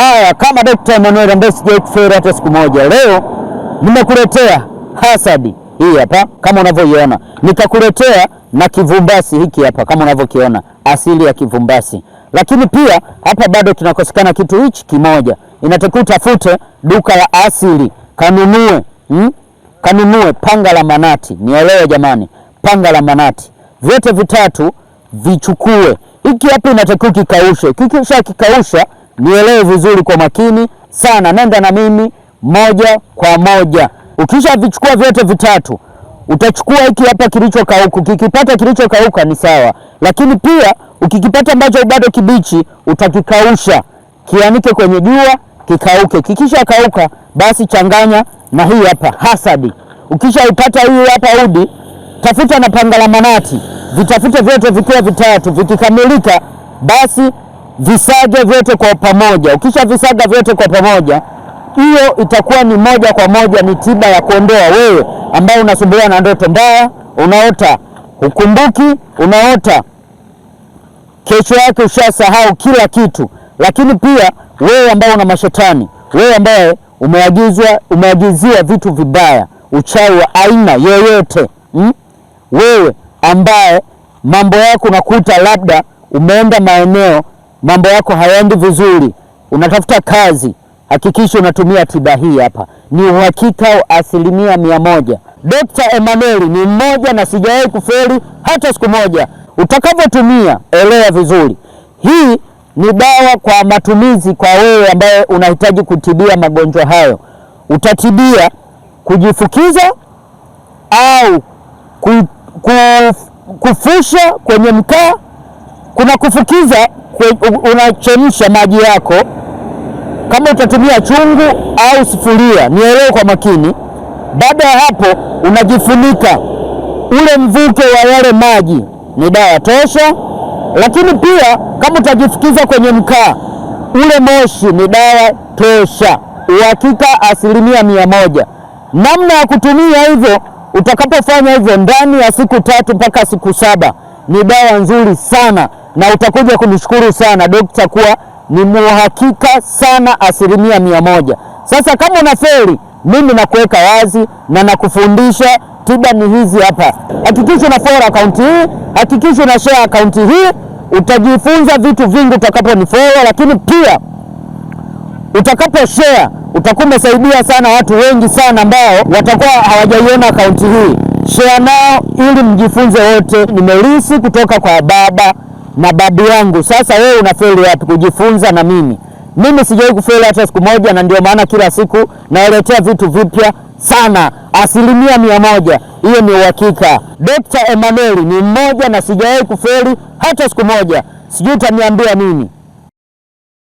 Haya, kama Dr. Emmanuel ambaye sijawahi kufeli hata siku moja, leo nimekuletea hasadi hii hapa kama unavyoiona, nikakuletea na kivumbasi hiki hapa kama unavyokiona, asili ya kivumbasi. Lakini pia hapa bado tunakosekana kitu hichi kimoja, inatakiwa utafute duka la asili kanunue, kanunue panga la manati. Nielewe jamani, panga la manati vyote vitatu vichukue. Hiki hapa inatakiwa kikaushe, kikisha kikausha, nielewe vizuri kwa makini sana, nenda na mimi moja kwa moja. Ukisha vichukua vyote vitatu, utachukua hiki hapa kilichokauka. Kikipata kilichokauka ni sawa, lakini pia ukikipata ambacho bado kibichi utakikausha, kianike kwenye jua kikauke. Kikisha kauka, basi changanya na hii hapa hasadi. Ukisha ipata hii hapa udi, tafuta na panga la manati, vitafute vyote vikiwa vitatu. Vikikamilika, basi visage vyote kwa pamoja. Ukisha visaga vyote kwa pamoja, hiyo itakuwa ni moja kwa moja ni tiba ya kuondoa wewe ambao unasumbuliwa na ndoto mbaya, unaota hukumbuki, unaota kesho yake ushasahau kila kitu. Lakini pia wewe ambao una mashetani, wewe ambaye umeagiziwa vitu vibaya, uchawi wa aina yoyote, wewe ambaye mambo yako unakuta labda umeenda maeneo mambo yako hayaendi vizuri, unatafuta kazi, hakikisha unatumia tiba hii hapa. Ni uhakika wa 100%. Dr. Emmanuel ni mmoja na sijawahi kufeli hata siku moja. Utakavyotumia, elewa vizuri, hii ni dawa kwa matumizi kwa wewe ambaye unahitaji kutibia magonjwa hayo. Utatibia kujifukiza au kufusha kwenye mkaa. Kuna kufukiza, unachemsha maji yako, kama utatumia chungu au sufuria, nielewe kwa makini. Baada ya hapo unajifunika, ule mvuke wa yale maji ni dawa tosha. Lakini pia kama utajifukiza kwenye mkaa, ule moshi ni dawa tosha, uhakika 100%. Namna ya kutumia hivyo, utakapofanya hivyo ndani ya siku 3 mpaka siku 7, ni dawa nzuri sana, na utakuja kunishukuru sana dokta kuwa ni muhakika sana 100%. Sasa kama unafeli, mimi nakuweka wazi na nakufundisha tiba ni hizi hapa. Hakikisha una follow account hii, hakikisha una share account hii, utajifunza vitu vingi utakaponifollow. Lakini pia utakapo share, utakuwa umesaidia sana watu wengi sana ambao watakuwa hawajaiona account hii. Share nao ili mjifunze wote. Nimelisi kutoka kwa baba na babu yangu. Sasa wewe unafeli wapi kujifunza na mimi? Mimi sijawahi kufeli hata siku moja, na ndio maana kila siku naeletea vitu vipya sana 100%. Hiyo ni uhakika. Dr. Emmanuel ni mmoja na sijawahi kufeli hata siku moja. Sijui utaniambia nini.